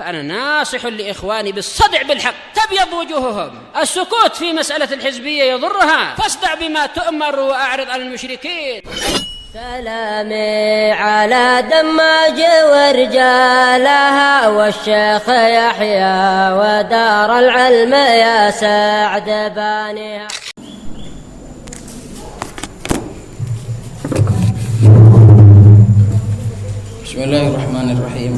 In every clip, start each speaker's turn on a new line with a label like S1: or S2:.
S1: فأنا ناصح لإخواني بالصدع بالحق تبيض وجوههم. السكوت في مسألة الحزبية يضرها، فاصدع بما تؤمر وأعرض عن المشركين.
S2: سلامي على دماج ورجالها والشيخ يحيى ودار العلم يا سعد بانيها.
S3: Bismillahirrahmanirrahim.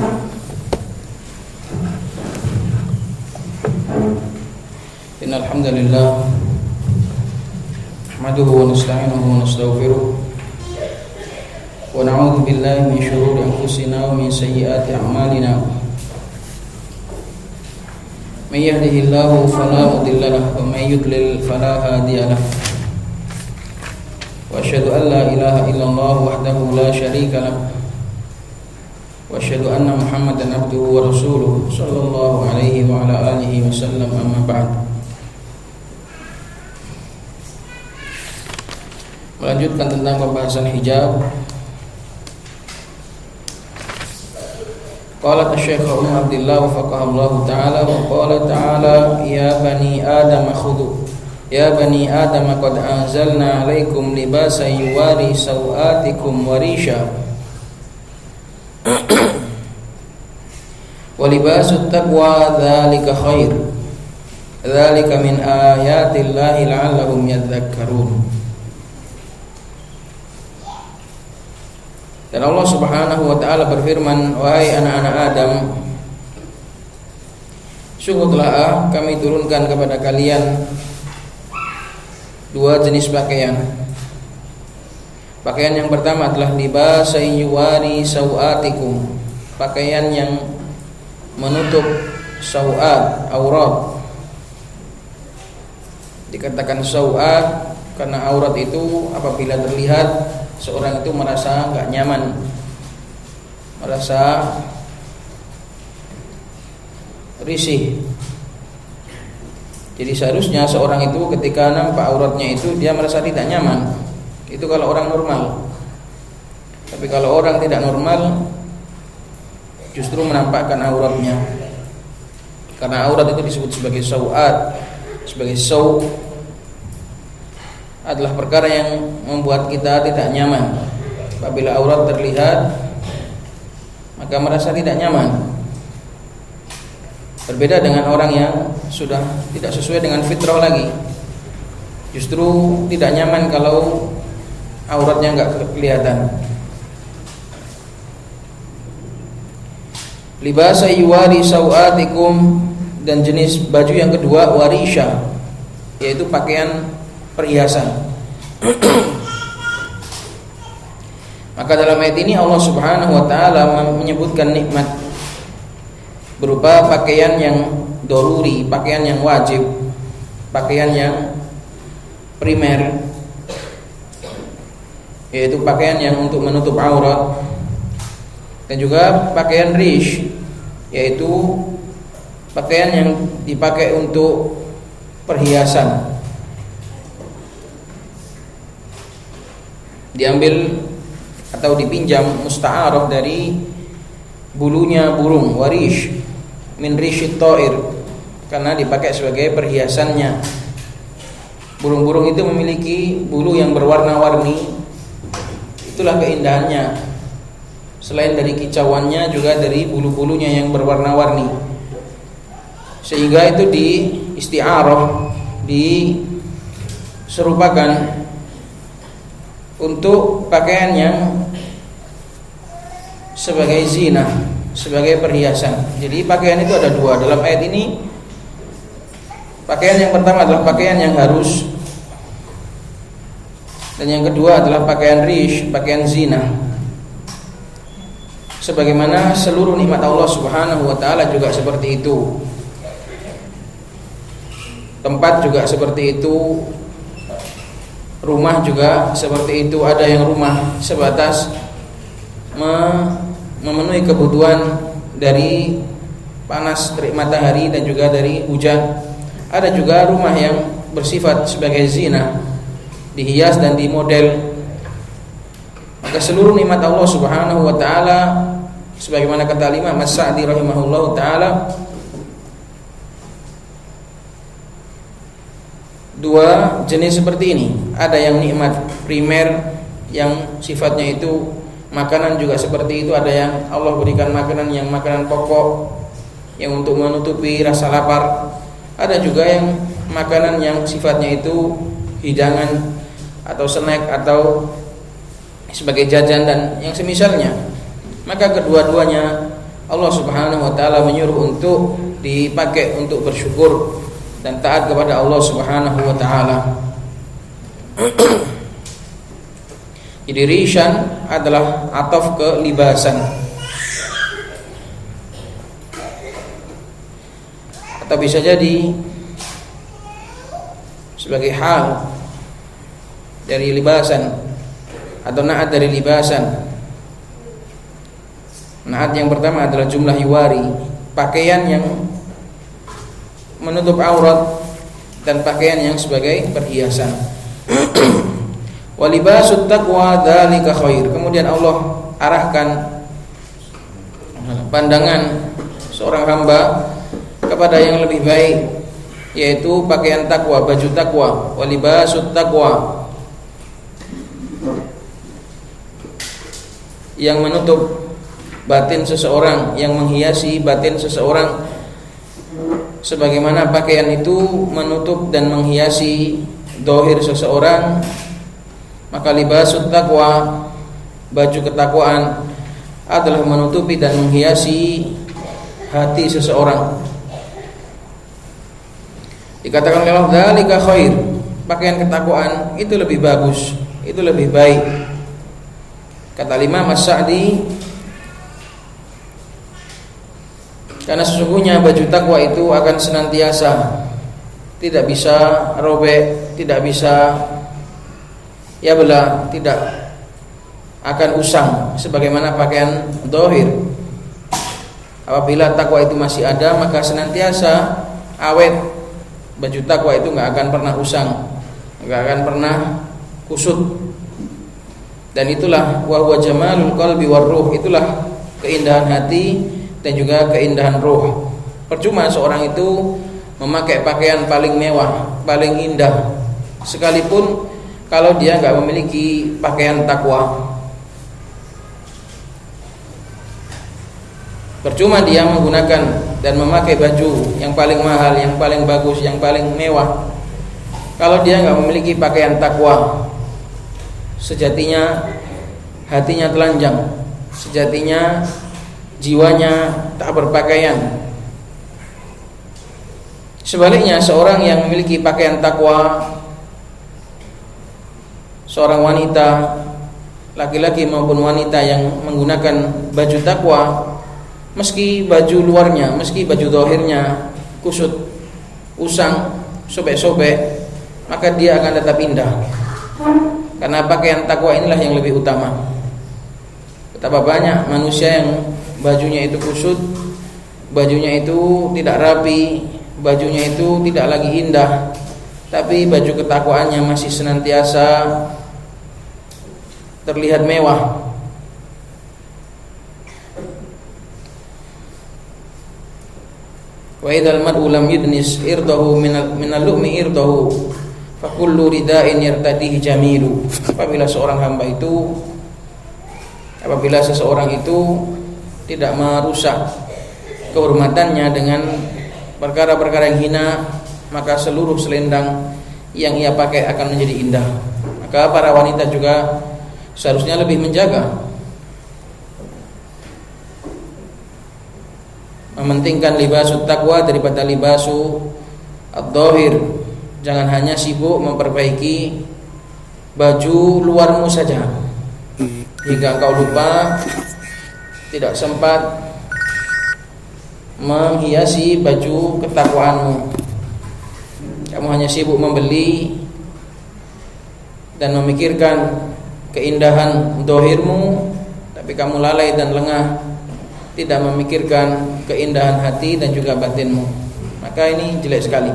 S3: Innal hamdalillah nahmaduhu wa nasta'inuhu wa nastaghfiruh wa na'udzu billahi min shururi anfusina wa min sayyiati a'malina. May yahdihillahu fala mudilla lahu wa may yudlil fala hadiya lahu. Wa asyhadu an la ilaha illallah wahdahu la syarika lahu. Wa asyhadu anna Muhammadan abduhu wa rasuluhu sallallahu alaihi wa ala alihi wasallam, amma ba'd. Melanjutkan tentang pembahasan hijab. Qala Syekh Umar Abdullah wafaqahallahu ta'ala wa qala ta'ala ya bani Adam khudhu ya bani Adam qad anzalna 'alaikum libasan yuwari sawatikum wa risha wa libasut taqwa dzalika khair dzalika min ayatillahi la'allahum yadhakkarun. Dan Allah Subhanahu wa ta'ala berfirman, wahai anak-anak Adam, sungguh telah kami turunkan kepada kalian dua jenis pakaian. Pakaian yang pertama adalah libas yuwari sawatikum, pakaian yang menutup sawat, aurat. Dikatakan sawat karena aurat itu apabila terlihat seorang itu merasa enggak nyaman, merasa risih. Jadi seharusnya seorang itu ketika nampak auratnya itu dia merasa tidak nyaman. Itu kalau orang normal. Tapi kalau orang tidak normal justru menampakkan auratnya. Karena aurat itu disebut sebagai sawat, sebagai saw, adalah perkara yang membuat kita tidak nyaman. Apabila aurat terlihat, maka merasa tidak nyaman. Berbeda dengan orang yang sudah tidak sesuai dengan fitrah lagi, justru tidak nyaman kalau auratnya enggak kelihatan. Libasa yuwari sawatikum, dan jenis baju yang kedua warisha, yaitu pakaian perhiasan. Maka dalam ayat ini Allah Subhanahu wa ta'ala menyebutkan nikmat berupa pakaian yang doruri, pakaian yang wajib, pakaian yang primer, yaitu pakaian yang untuk menutup aurat, dan juga pakaian rish, yaitu pakaian yang dipakai untuk perhiasan. Diambil atau dipinjam musta'arab dari bulunya burung, warish min rishit ta'ir, karena dipakai sebagai perhiasannya. Burung-burung itu memiliki bulu yang berwarna-warni. Itulah keindahannya. Selain dari kicauannya juga dari bulu-bulunya yang berwarna-warni. Sehingga itu di isti'arah, diserupakan untuk pakaian yang sebagai zina, sebagai perhiasan. Jadi pakaian itu ada dua dalam ayat ini. Pakaian yang pertama adalah pakaian yang harus, dan yang kedua adalah pakaian rish, pakaian zina. Sebagaimana seluruh nikmat Allah Subhanahu wa ta'ala juga seperti itu. Tempat juga seperti itu, rumah juga seperti itu. Ada yang rumah sebatas memenuhi kebutuhan dari panas terik matahari dan juga dari hujan. Ada juga rumah yang bersifat sebagai zina, dihias dan dimodel. Maka seluruh nikmat Allah Subhanahu wa ta'ala Sebagaimana kata Imam As-Sa'di rahimahullahu taala, dua jenis seperti ini, ada yang nikmat primer yang sifatnya itu makanan juga seperti itu, ada yang Allah berikan makanan yang makanan pokok yang untuk menutupi rasa lapar, ada juga yang makanan yang sifatnya itu hidangan atau snack atau sebagai jajan dan yang semisalnya. Maka kedua-duanya Allah Subhanahu wa taala menyuruh untuk dipakai untuk bersyukur dan taat kepada Allah Subhanahu wa taala. Jadi rishan adalah ataf ke libasan, atau bisa jadi sebagai hal dari libasan atau naat dari libasan. Naat yang pertama adalah jumlah yuwari, pakaian yang menutup aurat dan pakaian yang sebagai perhiasan. Walibasut taqwa dzalika khair. Kemudian Allah arahkan pandangan seorang hamba kepada yang lebih baik, yaitu pakaian takwa, baju takwa. Walibasut taqwa, yang menutup batin seseorang, yang menghiasi batin seseorang, sebagaimana pakaian itu menutup dan menghiasi dohir seseorang, maka libasut taqwa, baju ketakwaan, adalah menutupi dan menghiasi hati seseorang. Dikatakan oleh Allah, dzalika khair, pakaian ketakwaan itu lebih bagus, itu lebih baik. Kata Imam As-Sa'di, karena sesungguhnya baju takwa itu akan senantiasa, tidak bisa robek, tidak bisa belah, tidak akan usang sebagaimana pakaian dohir. Apabila takwa itu masih ada, maka senantiasa awet. Baju takwa itu nggak akan pernah usang, nggak akan pernah kusut. Dan itulah wa huwa jamalul qalbi war ruh, itulah keindahan hati dan juga keindahan roh. Percuma seorang itu memakai pakaian paling mewah, paling indah, sekalipun kalau dia enggak memiliki pakaian takwa. Percuma dia menggunakan dan memakai baju yang paling mahal, yang paling bagus, yang paling mewah, kalau dia enggak memiliki pakaian takwa. Sejatinya hatinya telanjang, sejatinya jiwanya tak berpakaian. Sebaliknya, seorang yang memiliki pakaian takwa, seorang wanita, laki-laki maupun wanita yang menggunakan baju takwa, meski baju luarnya, meski baju zahirnya kusut, usang, sobek-sobek, maka dia akan tetap indah. Karena pakaian takwa inilah yang lebih utama. Betapa banyak manusia yang bajunya itu kusut, bajunya itu tidak rapi, bajunya itu tidak lagi indah, tapi baju ketakwaannya masih senantiasa terlihat mewah. Wa idzal mar'u lam yudnis irdahu minal lu'mi irdahu fa kullu rida'in yartadihi jamilu. Apabila seseorang itu tidak merusak kehormatannya dengan perkara-perkara yang hina, maka seluruh selendang yang ia pakai akan menjadi indah. Maka para wanita juga seharusnya lebih menjaga, mementingkan libasut taqwa daripada libasu ad-dhahir. Jangan hanya sibuk memperbaiki baju luarmu saja hingga engkau lupa, tidak sempat menghiasi baju ketakwaanmu. Kamu hanya sibuk membeli dan memikirkan keindahan dohirmu, tapi kamu lalai dan lengah, tidak memikirkan keindahan hati dan juga batinmu. Maka ini jelek sekali.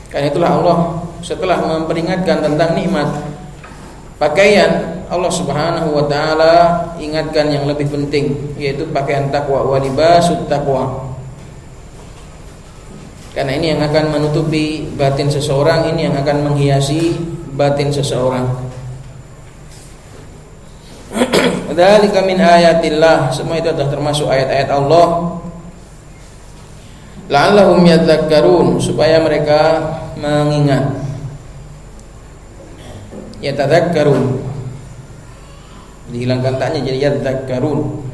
S3: Karena itulah Allah setelah memperingatkan tentang nikmat pakaian, Allah Subhanahu wa taala ingatkan yang lebih penting, yaitu pakaian takwa, wa libasut taqwa. Karena ini yang akan menutupi batin seseorang, ini yang akan menghiasi batin seseorang. Dzalika min ayatillah, semua itu adalah termasuk ayat-ayat Allah. La'allahum yadzakkarun, supaya mereka mengingat. Yatadzakkarun, dihilangkan taknya jadi yadzakkarun.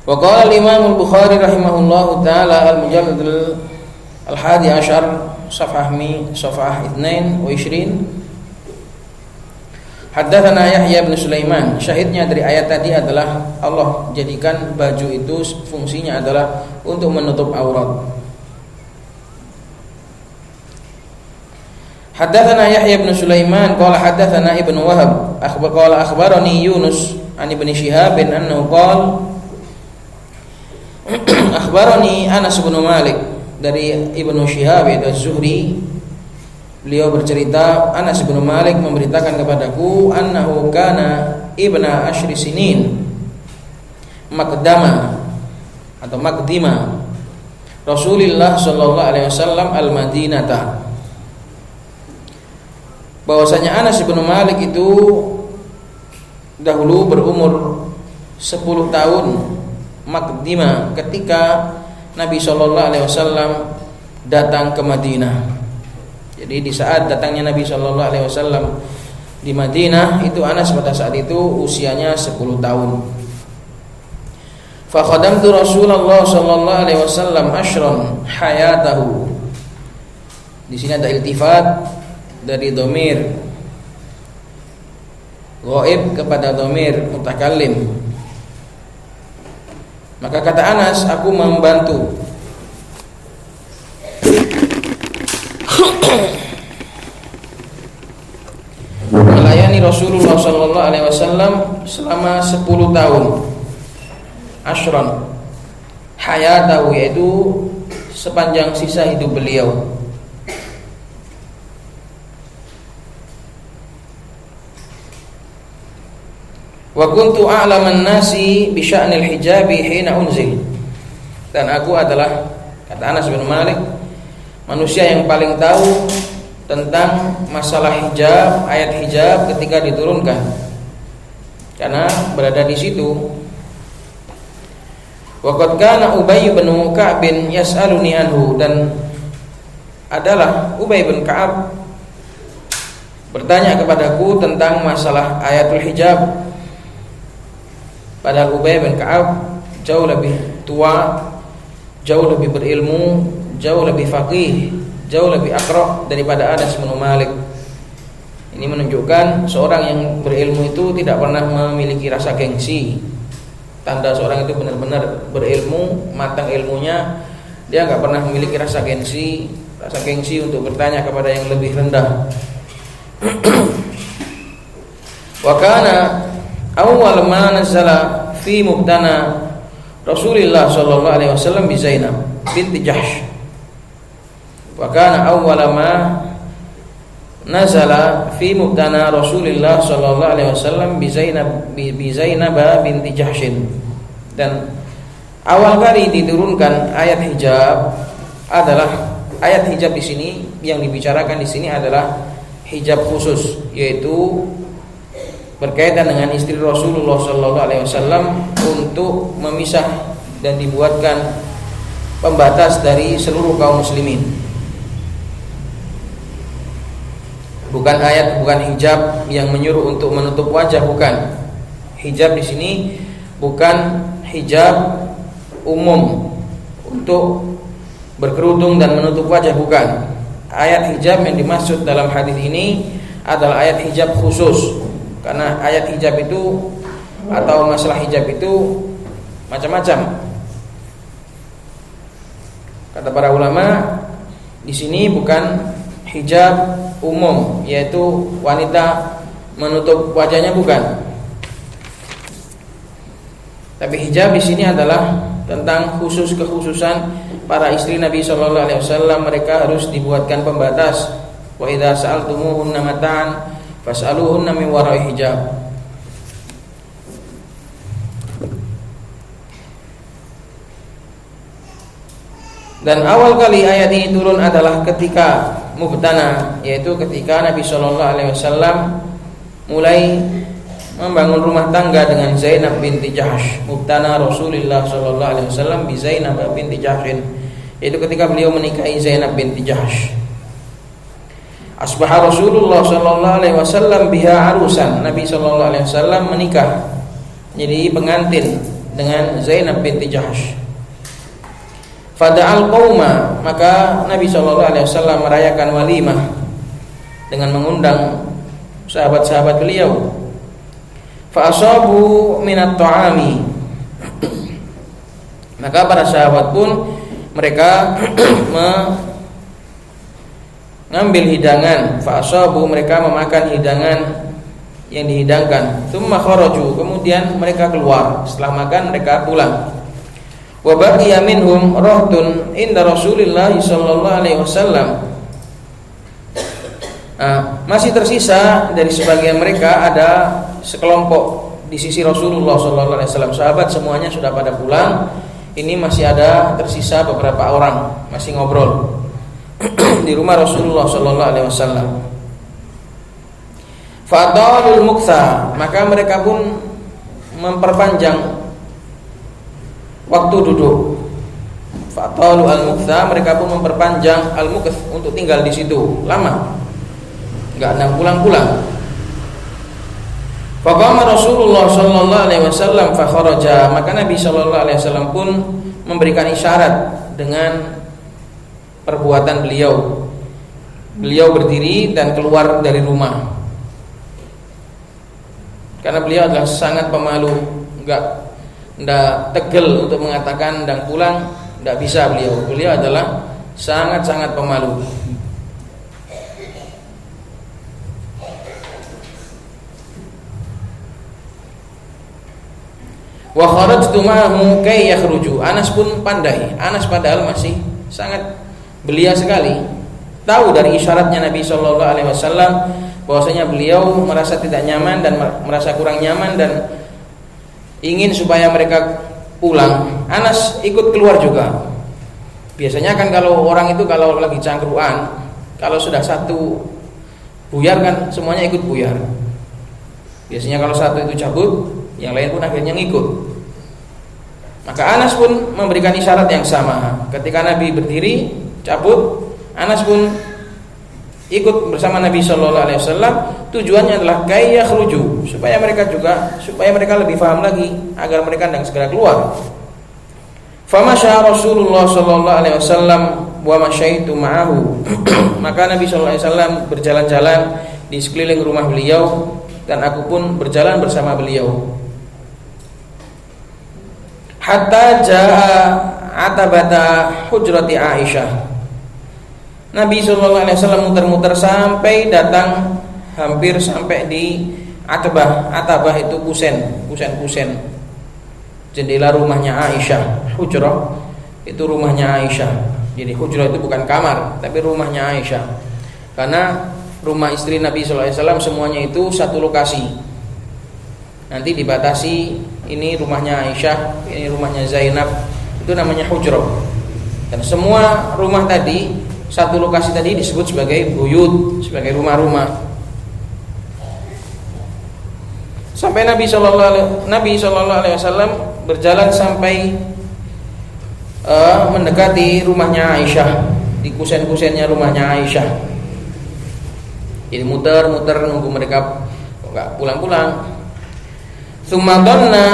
S3: Wa qala al-Imam al-Bukhari rahimahullahu taala al-mujallad al-hadi ashar safhah 22 Haddatsana Yahya bin Sulaiman. Syahidnya dari ayat tadi adalah Allah jadikan baju itu fungsinya adalah untuk menutup aurat. Haddatsana Yahya bin Sulaiman qala haddatsana Ibnu Wahab qala akhbarani Yunus an Ibnu Syihab annahu qala akhbarani Anas bin Malik, dari Ibnu Syihab yaitu Az-Zuhri. Beliau bercerita, Anas bin Malik memberitakan kepadaku, annahu kana ibna asyri sinin maqdama atau maqdima Rasulullah sallallahu alaihi wasallam al-Madinata. Bahwasanya Anas bin Malik itu dahulu berumur 10 tahun maqdima ketika Nabi sallallahu alaihi wasallam datang ke Madinah. Jadi di saat datangnya Nabi sallallahu alaihi wasallam di Madinah, itu Anas pada saat itu usianya 10 tahun. Fa khadamtu Rasulullah sallallahu alaihi wasallam ashran hayatahu. Di sini ada iltifat dari dhamir ghaib kepada dhamir mutakallim. Maka kata Anas, aku membantu melayani Rasulullah sallallahu alaihi wasallam selama 10 tahun. Ashran hayatahu, yaitu sepanjang sisa hidup beliau. Wa kuntu a'laman nasi bi sya'nil hijabi hina unzil. Dan aku adalah, kata Anas bin Malik, manusia yang paling tahu tentang masalah hijab, ayat hijab ketika diturunkan, karena berada di situ. Wa qad kana Ubay bin Ka'ab yas'aluni anhu, dan adalah Ubay bin Ka'ab bertanya kepadaku tentang masalah ayatul hijab. Padahal Ubay bin Ka'ab jauh lebih tua, jauh lebih berilmu, jauh lebih faqih, jauh lebih aqra daripada Anas bin Malik. Ini menunjukkan seorang yang berilmu itu tidak pernah memiliki rasa gengsi. Tanda seorang itu benar-benar berilmu, matang ilmunya, dia enggak pernah memiliki rasa gengsi untuk bertanya kepada yang lebih rendah. Wa kana awwal ma nazala fi mubtana Rasulullah sallallahu alaihi wasallam bi Zainab binti Jahsh. Wa kana awwala ma nazala fi mubtana Rasulullah sallallahu alaihi wasallam bi Zainab binti Jahsh. Dan awal kali diturunkan ayat hijab adalah ayat hijab di sini, yang dibicarakan di sini adalah hijab khusus, yaitu berkaitan dengan istri Rasulullah sallallahu alaihi wasallam untuk memisah dan dibuatkan pembatas dari seluruh kaum muslimin. Bukan ayat, bukan hijab yang menyuruh untuk menutup wajah, bukan. Hijab di sini bukan hijab umum untuk berkerudung dan menutup wajah, bukan. Ayat hijab yang dimaksud dalam hadis ini adalah ayat hijab khusus. Karena ayat hijab itu atau masalah hijab itu macam-macam. Kata para ulama, di sini bukan hijab umum, yaitu wanita menutup wajahnya, bukan. Tapi hijab di sini adalah tentang kekhususan para istri Nabi sallallahu alaihi wasallam, mereka harus dibuatkan pembatas Wa idza sa'altumuhunna mata'an fas'aluhunna min wara'i hijab. Dan awal kali ayat ini turun adalah ketika mubtana, yaitu ketika Nabi Shallallahu Alaihi Wasallam mulai membangun rumah tangga dengan Zainab binti Jahsh. Mubtana Rasulullah Shallallahu Alaihi Wasallam bi Zainab binti Jahshin, yaitu ketika beliau menikahi Zainab binti Jahsh. Asbaha Rasulullah Shallallahu Alaihi Wasallam biha arusan. Nabi Shallallahu Alaihi Wasallam menikah, jadi pengantin dengan Zainab binti Jahsh. Fada'al qauma, maka Nabi Shallallahu Alaihi Wasallam merayakan walimah dengan mengundang sahabat-sahabat beliau. Fa'asabu minat ta'ami, maka para sahabat pun mereka mengambil hidangan. Fa'asabu, mereka memakan hidangan yang dihidangkan. Tsumma kharaju, kemudian mereka keluar. Setelah makan mereka pulang. Wa baqiya minhum rahtun inda Rasulillah sallallahu alaihi wasallam. Masih tersisa dari sebagian mereka ada sekelompok di sisi Rasulullah sallallahu alaihi wasallam. Sahabat semuanya sudah pada pulang. Ini masih ada tersisa beberapa orang masih ngobrol di rumah Rasulullah sallallahu alaihi wasallam. Fatalul muktha, maka mereka pun memperpanjang waktu duduk. Fatalu al-muktha, mereka pun memperpanjang al-mukth untuk tinggal di situ lama, enggak pulang-pulang. Faqama Rasulullah sallallahu alaihi wasallam fa kharaja, maka Nabi sallallahu alaihi wasallam pun memberikan isyarat dengan perbuatan beliau. Beliau berdiri dan keluar dari rumah. Karena beliau adalah sangat pemalu, enggak tegel untuk mengatakan dan pulang, tidak bisa beliau. Beliau adalah sangat-sangat pemalu. Wa kharajtu ma'ahu kay yakhruju. Anas pun pandai. Anas padahal masih sangat belia sekali, tahu dari isyaratnya Nabi sallallahu alaihi wasallam bahwasanya beliau merasa tidak nyaman dan merasa kurang nyaman dan ingin supaya mereka pulang. Anas ikut keluar juga. Biasanya kan kalau orang itu kalau lagi cangkruan, kalau sudah satu buyar kan semuanya ikut buyar. Biasanya kalau satu itu cabut, yang lain pun akhirnya ngikut. Maka Anas pun memberikan isyarat yang sama. Ketika Nabi berdiri cabut, Anas pun ikut bersama Nabi Shallallahu Alaihi Wasallam. Tujuannya adalah kaya khruju, supaya mereka lebih paham lagi agar mereka tidak segera keluar. Famasya Rasulullah Shallallahu Alaihi Wasallam wa masyaitu ma'ahu. Maka Nabi Shallallahu Alaihi Wasallam berjalan-jalan di sekeliling rumah beliau dan aku pun berjalan bersama beliau. Hatta jaa atabata hujrati Aisyah. Nabi Shallallahu Alaihi Wasallam muter-muter sampai datang hampir sampai di Atabah. Atabah itu kusen. Jendela rumahnya Aisyah. Hujrah itu rumahnya Aisyah. Jadi hujrah itu bukan kamar, tapi rumahnya Aisyah. Karena rumah istri Nabi Shallallahu Alaihi Wasallam semuanya itu satu lokasi. Nanti dibatasi, ini rumahnya Aisyah, ini rumahnya Zainab. Itu namanya hujrah. Dan semua rumah tadi, satu lokasi tadi disebut sebagai buyut, sebagai rumah-rumah. Sampai Nabi Shallallahu Alaihi Wasallam berjalan sampai mendekati rumahnya Aisyah, di kusen-kusennya rumahnya Aisyah. Jadi muter-muter nunggu mereka enggak pulang-pulang. Tsumma dhanna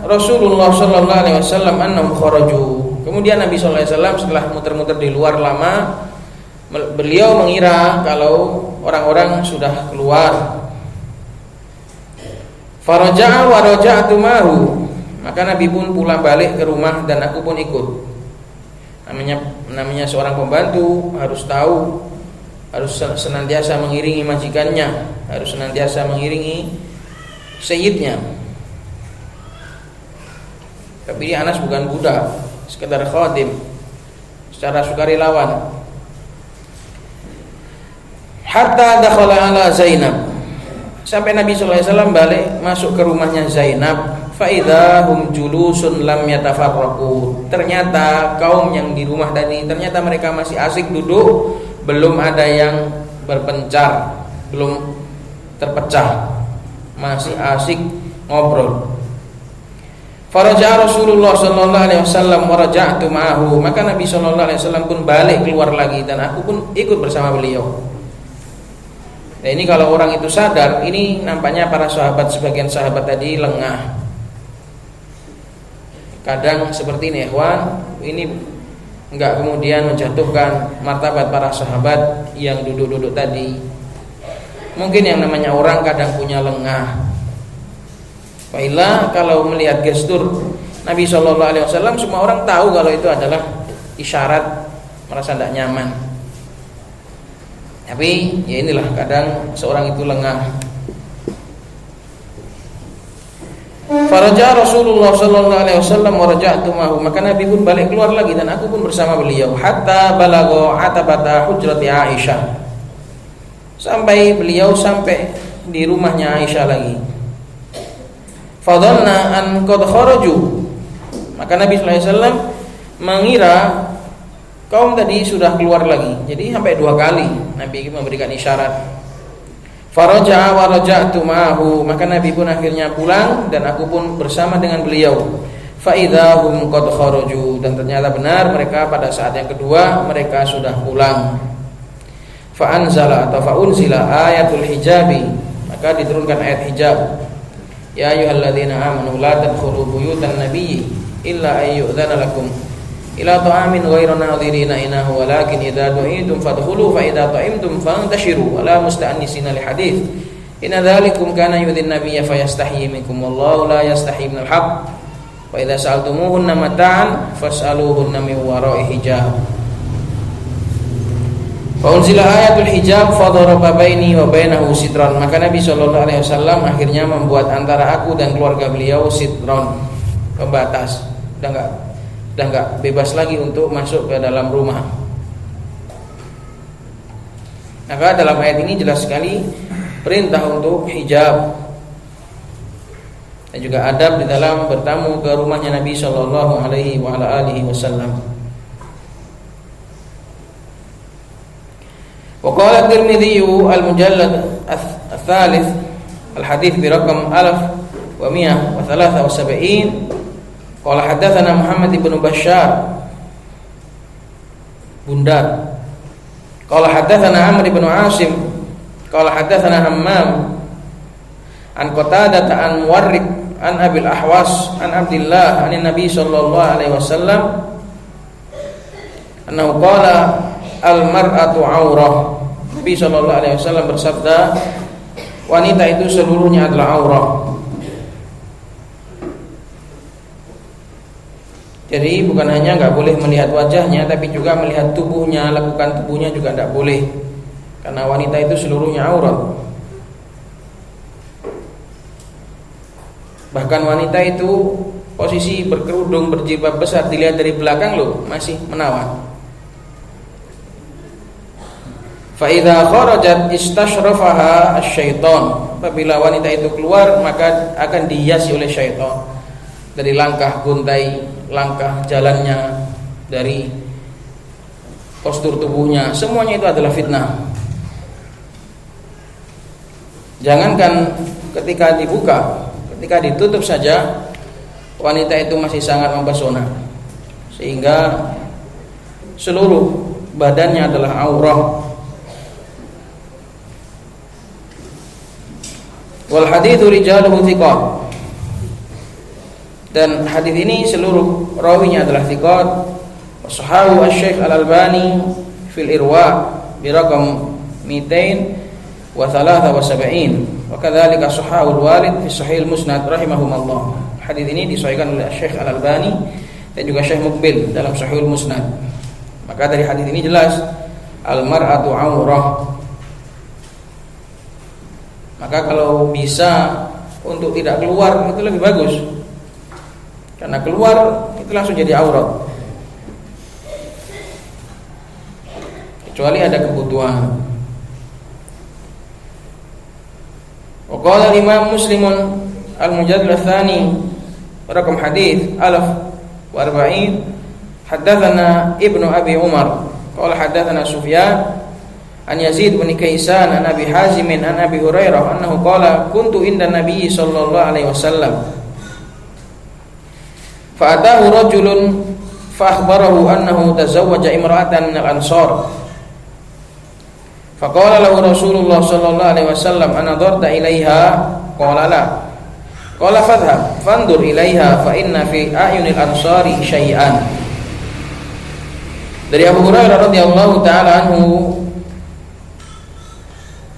S3: Rasulullah Shallallahu Alaihi Wasallam annahum kharaju. Kemudian Nabi Shallallahu Alaihi Wasallam setelah muter-muter di luar lama, beliau mengira kalau orang-orang sudah keluar. Faraja'a wa raja'tu ma'hu. Maka Nabi pun pulang balik ke rumah dan aku pun ikut. Namanya seorang pembantu harus tahu, harus senantiasa mengiringi majikannya, harus senantiasa mengiringi sayyidnya. Tapi Anas bukan budak, sekedar khadim, secara sukarelawan. hatta dakhala ala Zainab, sampai Nabi sallallahu alaihi wasallam balik masuk ke rumahnya Zainab. Fa idahum julusun lam yatafarraqu, ternyata kaum yang di rumah tadi ternyata mereka masih asik duduk, belum ada yang berpencar, belum terpecah, masih asik ngobrol. Faraja Rasulullah sallallahu alaihi wasallam wa raja'tu ma'ahu, maka Nabi sallallahu alaihi wasallam pun balik keluar lagi dan aku pun ikut bersama beliau. Nah, ini kalau orang itu sadar, ini nampaknya para sahabat, sebagian sahabat tadi lengah. Kadang seperti ini ikhwan, ini enggak kemudian menjatuhkan martabat para sahabat yang duduk-duduk tadi. Mungkin yang namanya orang kadang punya lengah. Baiklah, kalau melihat gestur Nabi SAW, semua orang tahu kalau itu adalah isyarat merasa tidak nyaman. Tapi ya inilah, kadang seorang itu lengah. Faraja Rasulullah sallallahu alaihi wasallam wa raja'tu ma'ahu, maka Nabi pun balik keluar lagi dan aku pun bersama beliau. Hatta balagha atabata hujrati Aisyah, sampai beliau sampai di rumahnya Aisyah lagi. Fadhanna an qad kharaju, maka Nabi sallallahu alaihi wasallam mengira kaum tadi sudah keluar lagi. Jadi sampai 2 kali Nabi memberikan isyarat. Faraja wa raja'tu ma'ahu, maka Nabi pun akhirnya pulang dan aku pun bersama dengan beliau. Fa idzahum qad kharaju, dan ternyata benar mereka pada saat yang kedua mereka sudah pulang. Fa anzala atau fa unzila ayatul hijabi, maka diturunkan ayat hijab. Ya ayyuhalladzina amanu la tadkhulu buyutan nabiyyi illa ayyu'dzana lakum ila ta'amin ghairu nadhirina inahu walakin idza du'itum fadkhulu fa idza ta'imtum fantashiru wala musta'annisina li hadits inna dzalikum kana yudhin nabiyya fayastahyi minkum wallahu la yastahyi minal haqq wa idza sa'altumuhunna mata'an fas'aluhunna min wara'i hijab. Fa unzila ayatul hijab fadaraba baini wa bainahu sitran, maka Nabi sallallahu alaihi wasallam akhirnya membuat antara aku dan keluarga beliau sitron, pembatas. Sudah enggak bebas lagi untuk masuk ke dalam rumah. Maka dalam ayat ini jelas sekali perintah untuk hijab dan juga adab di dalam bertamu ke rumahnya Nabi sallallahu alaihi wa ala alihi wasallam. Wa qala at-Tirmidzi al-mujallad ats-tsalits al-hadits bi raqam 1173. Qala hadatsana Muhammad ibn Bashar Bundar. Qala hadatsana Amr ibn Asim. Qala hadatsana Hammam an Qatadah an Muwarriq an Abil Ahwas an Abdullah an Nabi sallallahu alaihi wasallam annahu qala al-mar'atu 'aurah. Nabi sallallahu alaihi wasallam bersabda, wanita itu seluruhnya adalah aurah. Jadi bukan hanya enggak boleh melihat wajahnya, tapi juga melihat tubuhnya, lakukan tubuhnya juga tidak boleh. Karena wanita itu seluruhnya aurat. Bahkan wanita itu posisi berkerudung, berjilbab besar, dilihat dari belakang loh masih menawan. Fa idza kharajat istashrafaha asy-syaitan. Apabila wanita itu keluar maka akan dihiasi oleh syaitan. Dari langkah guntai, langkah jalannya, dari postur tubuhnya, semuanya itu adalah fitnah. Jangankan ketika dibuka, ketika ditutup saja wanita itu masih sangat mempesona, sehingga seluruh badannya adalah aurah. Wal haditsu rijaluhu thiqat, dan hadis ini seluruh rawinya adalah thiqat. Sahahu asy-Syaikh Al-Albani fil Irwa bi raqam 273 wa kadzalika sahahu Al-Walid fi Sahih Al-Musnad rahimahumullah. Hadis ini disahihkan oleh Syekh Al-Albani dan juga Syekh Muqbil dalam Sahih Al-Musnad. Maka dari hadis ini jelas al-mar'atu aurah. Maka kalau bisa untuk tidak keluar itu lebih bagus. Karena keluar itu langsung jadi aurat. Kecuali ada kebutuhan. Wa qala Imam Muslimun al-mujallad ats-tsani rakam hadits 1040 haddatsana Ibnu Abi Umar qala haddatsana Sufyan an Yazid bin Kaisan an Abi Hazim an Abi Hurairah annahu qala kuntu inda Nabi sallallahu alaihi wasallam fa atahu rajulun fa akhbarahu annahu tazawwaja imra'atan min al-ansar fa qala lahu Rasulullah sallallahu alaihi wasallam anadarta ilaiha qala la qala fadhhab fandur ilaiha fa inna fi a'yunil ansari syai'an. Dari Abu Hurairah radhiyallahu taala anhu,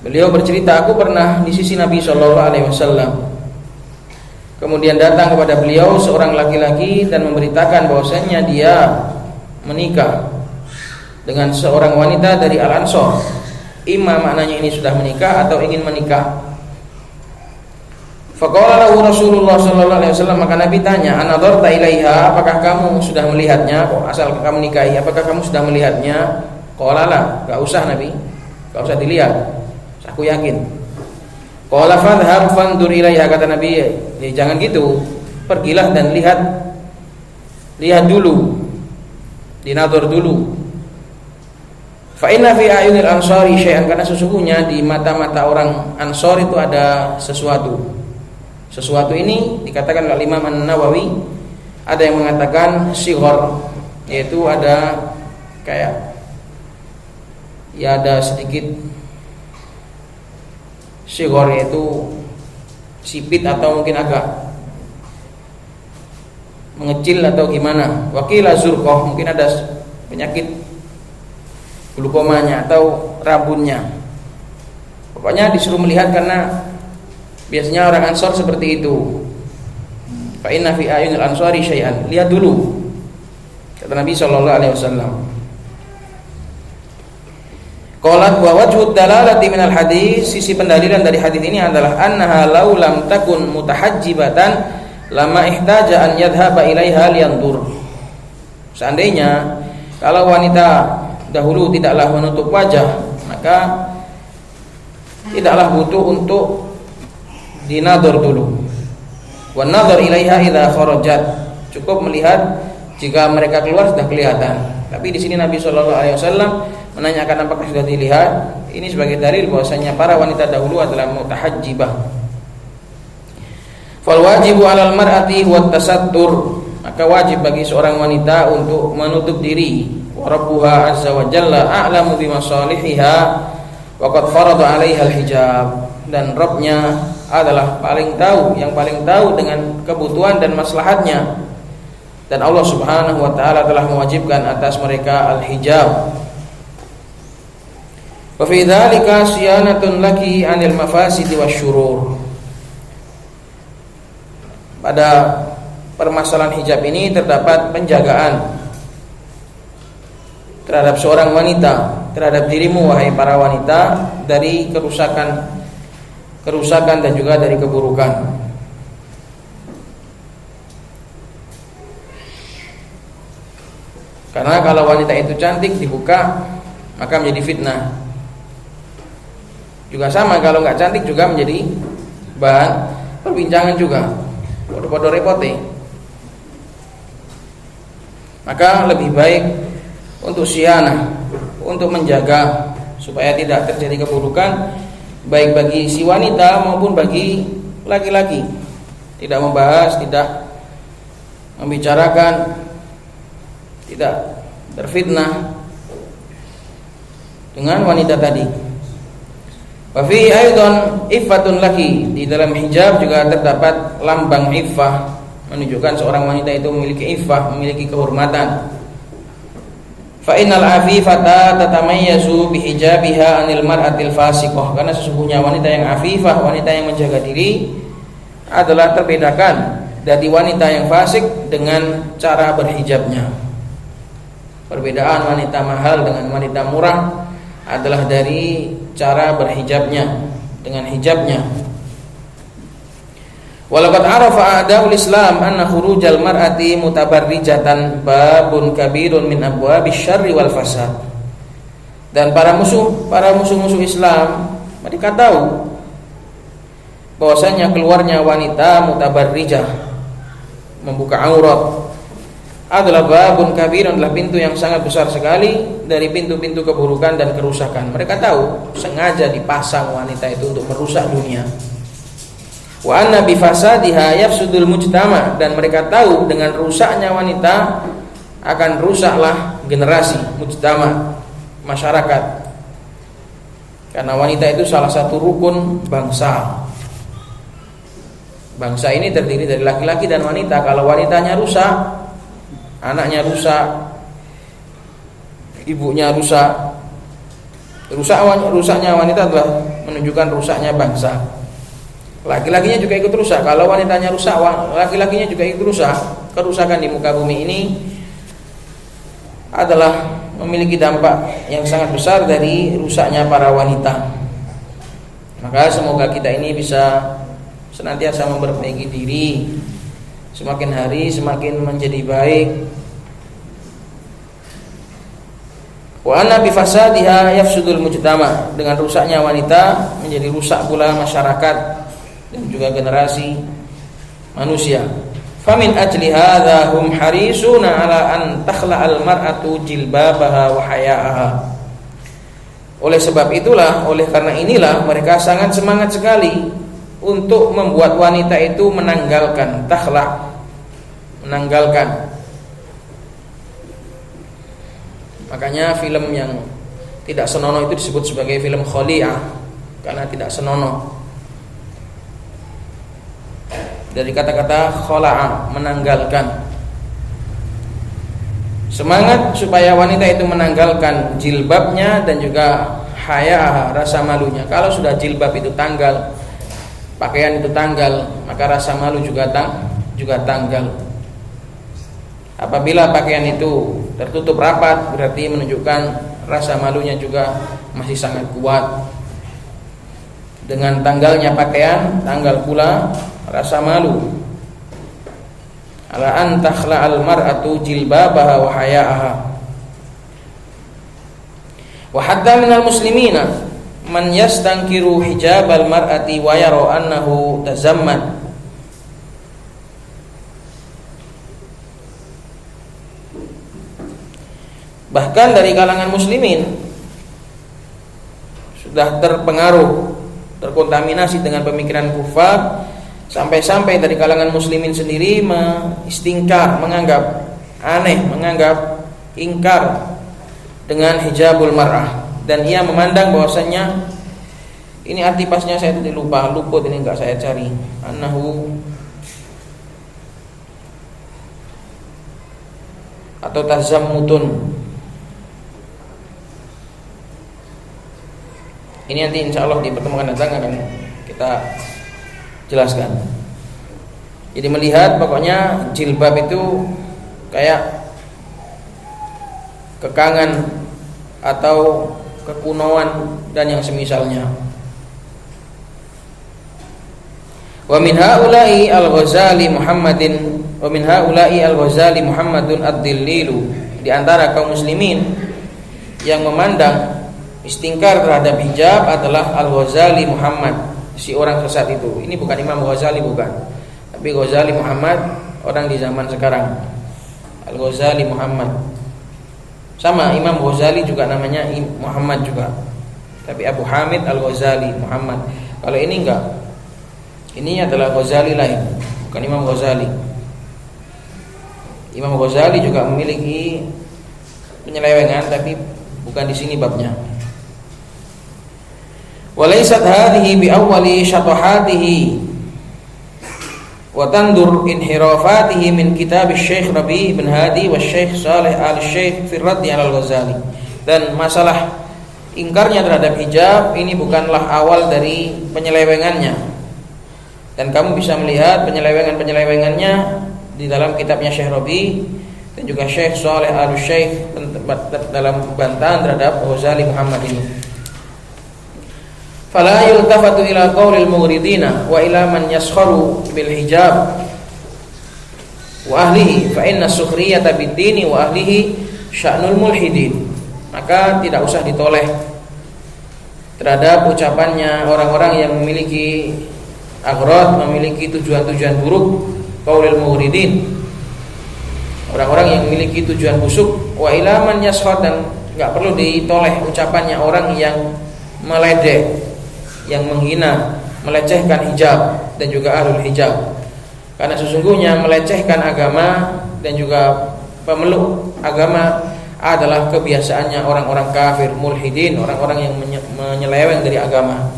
S3: beliau bercerita, aku pernah di sisi Nabi sallallahu alaihi wasallam. Kemudian datang kepada beliau seorang laki-laki dan memberitakan bahwasanya dia menikah dengan seorang wanita dari Al-Ansor. Imma maknanya ini sudah menikah atau ingin menikah. Faqala lahu Rasulullah sallallahu alaihi wasallam, maka Nabi tanya, "Anadarta ilaiha, apakah kamu sudah melihatnya? Kok asal kamu nikahi, apakah kamu sudah melihatnya?" Qala la, enggak usah Nabi. Enggak usah dilihat. Aku yakin. Qala fadhhab fandur ilaiha, kata Nabi, ya jangan gitu. Pergilah dan lihat dulu. Dinador dulu. Fa inna fi ayunil ansari syai'an, karena sesungguhnya di mata-mata orang Ansor itu ada sesuatu. Sesuatu ini dikatakan oleh Imam An-Nawawi, ada yang mengatakan sighar, yaitu ada kayak ya ada sedikit sighar, yaitu sipit atau mungkin agak mengecil atau gimana. Wakila zurqah, mungkin ada penyakit glukomanya atau rabunnya. Pokoknya disuruh melihat karena biasanya orang Ansor seperti itu. Fa inna fi ayunil ansari syai'an, lihat dulu, kata Nabi sallallahu alaihi wasallam. Qalat wa wajhud dalalati minal hadis, sisi pendalilan dari hadis ini adalah annaha law lam takun mutahajjibatan lama ihtaja an yadhhaba ilaiha liyandur. Seandainya kalau wanita dahulu tidaklah menutup wajah, maka tidaklah butuh untuk dinador dulu. Wan nadhar ilaiha idza kharajat, cukup melihat jika mereka keluar sudah kelihatan. Tapi di sini Nabi sallallahu alaihi wasallam menanyakan apakah sudah dilihat. Ini sebagai dalil bahwasanya para wanita dahulu adalah mutahajjibah. Fal wajibu 'alal mar'ati huwa tasattur, maka wajib bagi seorang wanita untuk menutup diri. Wa rabbuha azza wa jalla a'lamu bi masalihiha wa qad farada 'alaiha al-hijab, dan Rabbnya adalah yang paling tahu dengan kebutuhan dan maslahatnya, dan Allah Subhanahu wa taala telah mewajibkan atas mereka al-hijab. Wa fi dzalika siyanatun laki 'anil mafasidi wasyurur. Pada permasalahan hijab ini terdapat penjagaan terhadap seorang wanita, terhadap dirimu wahai para wanita, dari kerusakan dan juga dari keburukan. Karena kalau wanita itu cantik dibuka, maka menjadi fitnah. Juga sama, kalau nggak cantik juga menjadi bahan perbincangan juga. Podo-podo repote. Maka lebih baik untuk syianah, untuk menjaga supaya tidak terjadi keburukan, baik bagi si wanita maupun bagi laki-laki. Tidak membahas, tidak membicarakan, tidak berfitnah dengan wanita tadi. Wa fi aidan iffatun laki, di dalam hijab juga terdapat lambang iffah, menunjukkan seorang wanita itu memiliki iffah, memiliki kehormatan. Fa innal afifata tatamayyazu bihijabiha anil mar'atil fasiqah, karena sesungguhnya wanita yang afifah, wanita yang menjaga diri, adalah terbedakan dari wanita yang fasik dengan cara berhijabnya. Perbedaan wanita mahal dengan wanita murah adalah dari cara berhijabnya, dengan hijabnya. Walaqad arafa a'daul Islam anna khurujal mar'ati mutabarrijatan babun kabirun min abwabis syarri wal fasad. Dan para musuh-musuh Islam mereka tahu bahwasanya keluarnya wanita mutabarrijah, membuka aurat, adalah babun kabirun, adalah pintu yang sangat besar sekali dari pintu-pintu keburukan dan kerusakan. Mereka tahu sengaja dipasang wanita itu untuk merusak dunia. Wa anna bi fasadiha yafsudul mujtama, dan mereka tahu dengan rusaknya wanita akan rusaklah generasi, mujtama, masyarakat. Karena wanita itu salah satu rukun bangsa. Bangsa ini terdiri dari laki-laki dan wanita. Kalau wanitanya rusak, anaknya rusak, ibunya rusak, rusaknya wanita adalah menunjukkan rusaknya bangsa. Laki-lakinya juga ikut rusak. Kalau wanitanya rusak, laki-lakinya juga ikut rusak. Kerusakan di muka bumi ini adalah memiliki dampak yang sangat besar dari rusaknya para wanita. Maka semoga kita ini bisa senantiasa memperbaiki diri, semakin hari semakin menjadi baik. Wa anna bi fasadiha yafsudul mujtama, dengan rusaknya wanita menjadi rusak pula masyarakat dan juga generasi manusia. Famin ajli hadza hum harisuna ala an takhla'al mar'atu jilbabaha wa haya'aha. Oleh sebab itulah, oleh karena inilah mereka sangat semangat sekali untuk membuat wanita itu menanggalkan takhla', menanggalkan. Makanya film yang tidak senonoh itu disebut sebagai film khali'ah, karena tidak senonoh. Dari kata-kata khala'a, menanggalkan. Semangat supaya wanita itu menanggalkan jilbabnya dan juga haya, rasa malunya. Kalau sudah jilbab itu tanggal, pakaian itu tanggal, maka rasa malu juga tanggal. Apabila pakaian itu tertutup rapat, berarti menunjukkan rasa malunya juga masih sangat kuat. Dengan tanggalnya pakaian, tanggal pula rasa malu. Ala an takhla'al mar'atu jilbabaha wa haya'aha. Wa hatta minal muslimina man yastankiru hijabal mar'ati wa yara annahu tazamman. Bahkan dari kalangan muslimin sudah terpengaruh, terkontaminasi dengan pemikiran kufar, sampai-sampai dari kalangan muslimin sendiri mengistingkar, menganggap aneh, menganggap ingkar dengan hijabul mar'ah, dan ia memandang bahwasanya ini arti pasnya saya tadi luput ini enggak saya cari. Annahu atau tazammutun. Ini nanti insya Allah di pertemuan datang akan kita jelaskan. Jadi melihat pokoknya jilbab itu kayak kekangan atau kekunoan dan yang semisalnya. Wa min haula'i al-Ghazali Muhammadin wa min haula'i al-Ghazali Muhammadun ad-Dillilu. Di antara kaum muslimin yang memandang istingkar terhadap hijab adalah Al-Ghazali Muhammad, si orang sesat itu. Ini bukan Imam Ghazali, bukan, tapi Ghazali Muhammad, orang di zaman sekarang. Al-Ghazali Muhammad, sama Imam Ghazali juga namanya Muhammad juga, tapi Abu Hamid Al-Ghazali Muhammad. Kalau ini enggak, ini adalah Ghazali lain, bukan Imam Ghazali. Imam Ghazali juga memiliki penyelewengan, tapi bukan di sini babnya. Walaysat hadhihi bi awwali syatahatihi wa tandur inhirafatihi min kitab Syekh Rabi' bin Hadi wa Syekh Saleh al-Syekh fi Radd 'ala al-Ghazali. Dan masalah ingkarnya terhadap hijab ini bukanlah awal dari penyelewengannya. Dan kamu bisa melihat penyelewengan-penyelewengannya di dalam kitabnya Syekh Rabi' dan juga Syekh Saleh al-Syekh dalam bantahan terhadap Ghazali Muhammad ini. Fala yultafatu ila qaulil mughridina wa ila man yaskharu bil hijab wa ahlihi fa inna sukhriyata bid-dini wa ahlihi sya'nul mulhidin. Maka tidak usah ditoleh terhadap ucapannya orang-orang yang memiliki aghrad, memiliki tujuan-tujuan buruk, qaulil mughridin, orang-orang yang memiliki tujuan busuk, wa ila man yashhad, dan enggak perlu ditoleh ucapannya orang yang meledek, yang menghina, melecehkan hijab dan juga ahlul hijab. Karena sesungguhnya melecehkan agama dan juga pemeluk agama adalah kebiasaannya orang-orang kafir, mulhidin, orang-orang yang menyeleweng dari agama.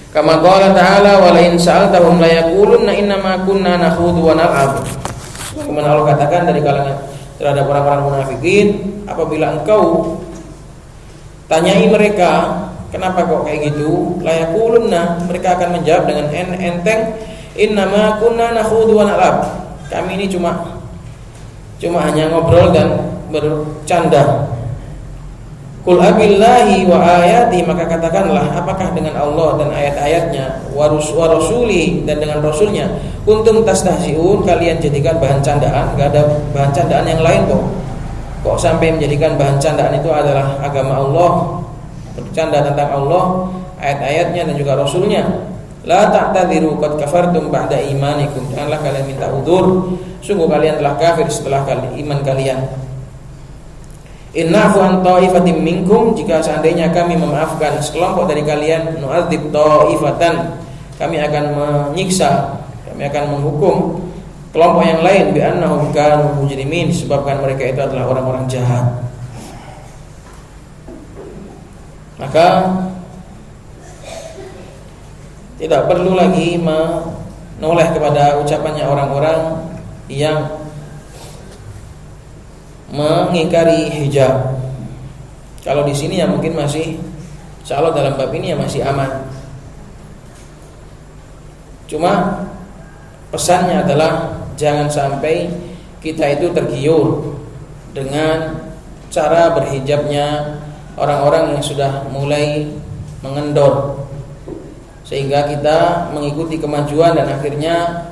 S3: Kama qala ta'ala, wa la in sa'altahum la yaqulunna inna ma kunna nakhudu wa nal'ab. Sebagaimana Allah katakan dari kalangan terhadap orang-orang munafikin, apabila engkau tanyai mereka, kenapa kok kayak gitu? La yaqulunna, mereka akan menjawab dengan enteng, inna ma kunna nakhudu wa nal'ab. Kami ini cuma hanya ngobrol dan bercanda. Qul abillahi wa ayati, maka katakanlah, apakah dengan Allah dan ayat-ayatnya, wa rasuli, dan dengan rasulnya, kuntum tastahzi'un, kalian jadikan bahan candaan? Enggak ada bahan candaan yang lain kok sampai menjadikan bahan candaan itu adalah agama Allah, bercanda tentang Allah, ayat-ayatnya dan juga rasulnya. La ta'tadiru qad kafartum ba'da imanikum, janganlah kalian minta udzur, sungguh kalian telah kafir setelah iman kalian. Innafu an ta'ifatin minkum, jika seandainya kami memaafkan sekelompok dari kalian, nu'adzib ta'ifatan, kami akan menyiksa, kami akan menghukum kelompok yang lain, bi annahum kanu mujrimin, disebabkan mereka itu adalah orang-orang jahat. Maka tidak perlu lagi menoleh kepada ucapannya orang-orang yang mengingkari hijab. Kalau di sini ya mungkin masih, insyaallah dalam bab ini ya masih aman. Cuma pesannya adalah jangan sampai kita itu tergiur dengan cara berhijabnya orang-orang yang sudah mulai mengendor, sehingga kita mengikuti kemajuan dan akhirnya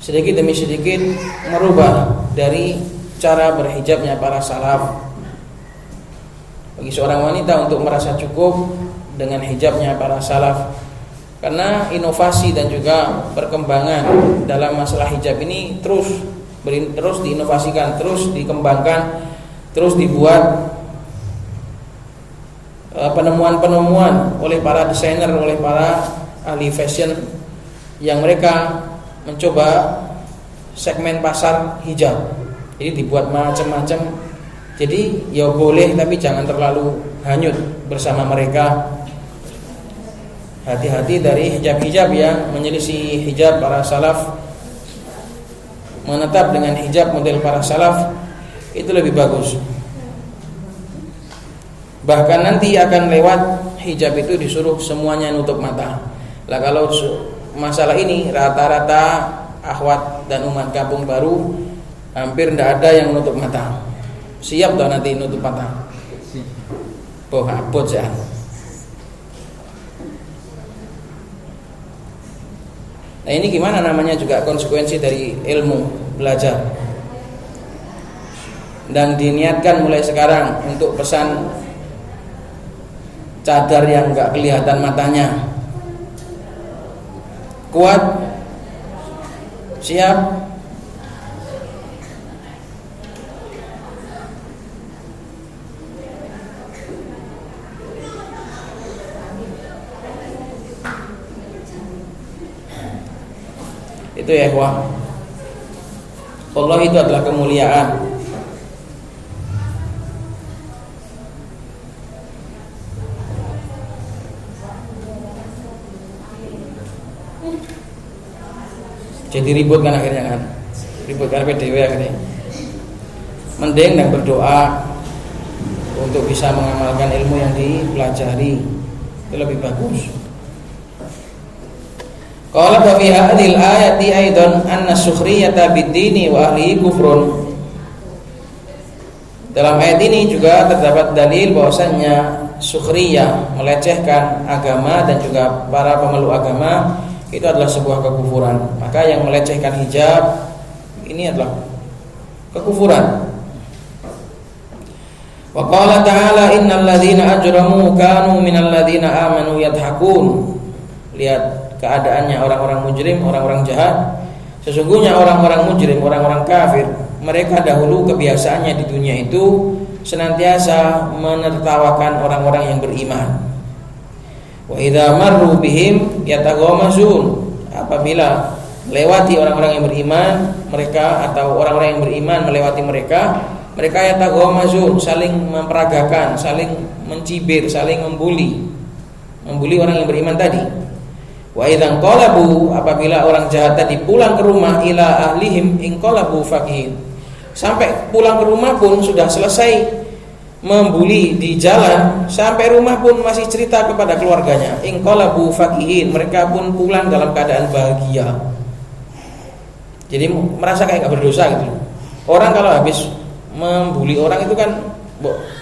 S3: sedikit demi sedikit merubah dari cara berhijabnya para salaf. Bagi seorang wanita untuk merasa cukup dengan hijabnya para salaf, karena inovasi dan juga perkembangan dalam masalah hijab ini terus diinovasikan, terus dikembangkan, terus dibuat penemuan-penemuan oleh para desainer, oleh para ahli fashion, yang mereka mencoba segmen pasar hijab. Jadi dibuat macam-macam. Jadi ya boleh, tapi jangan terlalu hanyut bersama mereka. Hati-hati dari hijab-hijab yang menyelisih hijab para salaf. Menetap dengan hijab model para salaf itu lebih bagus. Bahkan nanti akan lewat hijab itu disuruh semuanya nutup mata. Lah kalau masalah ini rata-rata akhwat dan umat kampung baru hampir tidak ada yang nutup mata. Siap dah nanti nutup mata. Oh abot ya. Nah ini gimana namanya juga konsekuensi dari ilmu belajar. Dan diniatkan mulai sekarang untuk pesan cadar yang enggak kelihatan matanya. Kuat? Siap? Itu ya ikhwah. Allah itu adalah kemuliaan. Jadi ribut kan akhirnya kan. Ribut kan PDW akhirnya. Mending dan berdoa untuk bisa mengamalkan ilmu yang dipelajari. Itu lebih bagus. Qala fa fi hadhil ayati aidan anna sukhriyata bid-dini wa ahlihi kufrun. Dalam ayat ini juga terdapat dalil bahwasannya sukhriyah, melecehkan agama dan juga para pemeluk agama, itu adalah sebuah kekufuran. Maka yang melecehkan hijab ini adalah kekufuran. Wa qala ta'ala innal ladzina ajramu kanu minal ladzina amanu yadhakun. Lihat keadaannya orang-orang mujrim, orang-orang jahat. Sesungguhnya orang-orang mujrim, orang-orang kafir, mereka dahulu kebiasaannya di dunia itu senantiasa menertawakan orang-orang yang beriman. Wa idza marru bihim yataghamazun. Apabila melewati orang-orang yang beriman, mereka atau orang-orang yang beriman melewati mereka yataghamazun, saling memperagakan, saling mencibir, saling membuli orang yang beriman tadi. Wa idzan qalabu, apabila orang jahat tadi pulang ke rumah, ila ahlihim inqalabu fakihin. Sampai pulang ke rumah pun sudah selesai membuli di jalan, sampai rumah pun masih cerita kepada keluarganya. Inqalabu fakihin, mereka pun pulang dalam keadaan bahagia. Jadi merasa kayak gak berdosa gitu. Orang kalau habis membuli orang itu kan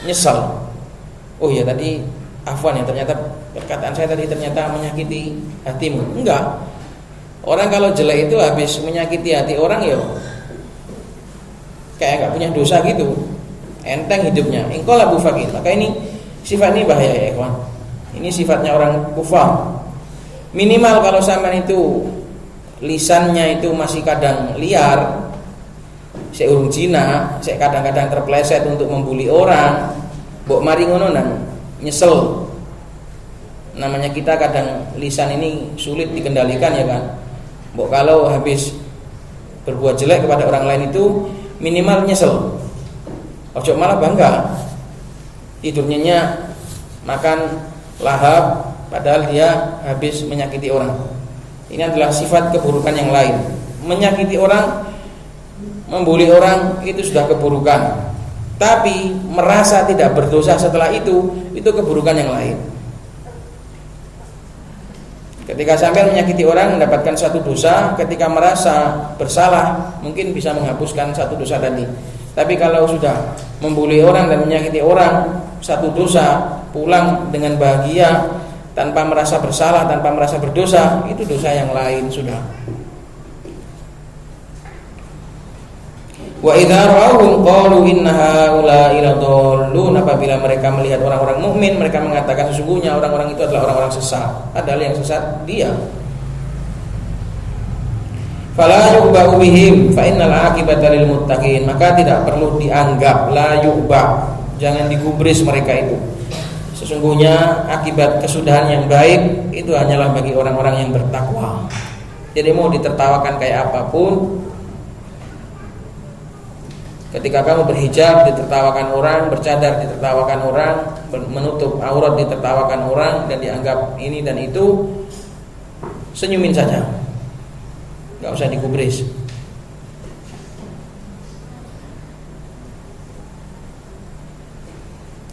S3: nyesal. Oh ya tadi afwan ya, ternyata perkataan saya tadi ternyata menyakiti hatimu. Enggak. Orang kalau jelek itu habis menyakiti hati orang ya kayak gak punya dosa gitu. Enteng hidupnya. Inqalabu fakihin. Maka ini sifat ini bahaya ya ikhwan. Ini sifatnya orang kufar. Minimal kalau sampean itu lisannya itu masih kadang liar, saya urung Cina, saya kadang-kadang terpleset untuk membuli orang, mbok mari ngono nang nyesel. Namanya kita kadang lisan ini sulit dikendalikan ya kan. Mbok kalau habis berbuat jelek kepada orang lain itu minimal nyesel. Ojo malah bangga. Tidurnya makan lahap padahal dia habis menyakiti orang. Ini adalah sifat keburukan yang lain. Menyakiti orang, membuli orang itu sudah keburukan. Tapi merasa tidak berdosa setelah itu keburukan yang lain. Ketika sampai menyakiti orang mendapatkan satu dosa, ketika merasa bersalah mungkin bisa menghapuskan satu dosa tadi. Tapi kalau sudah membuli orang dan menyakiti orang, satu dosa, pulang dengan bahagia tanpa merasa bersalah, tanpa merasa berdosa, itu dosa yang lain sudah. Wa idza ra'awhum qalu inna haula'i ladallun. Apabila mereka melihat orang-orang mukmin, mereka mengatakan sesungguhnya orang-orang itu adalah orang-orang sesat. Padahal yang sesat dia. Fala yu'ba'u bihim fa innal 'aqibata lil muttaqin. Maka tidak perlu dianggap, la yu'ba', jangan digubris mereka itu. Sesungguhnya akibat kesudahan yang baik itu hanyalah bagi orang-orang yang bertakwa. Jadi mau ditertawakan kayak apapun, ketika kamu berhijab ditertawakan orang, bercadar ditertawakan orang, menutup aurat ditertawakan orang, dan dianggap ini dan itu, senyumin saja, gak usah digubris.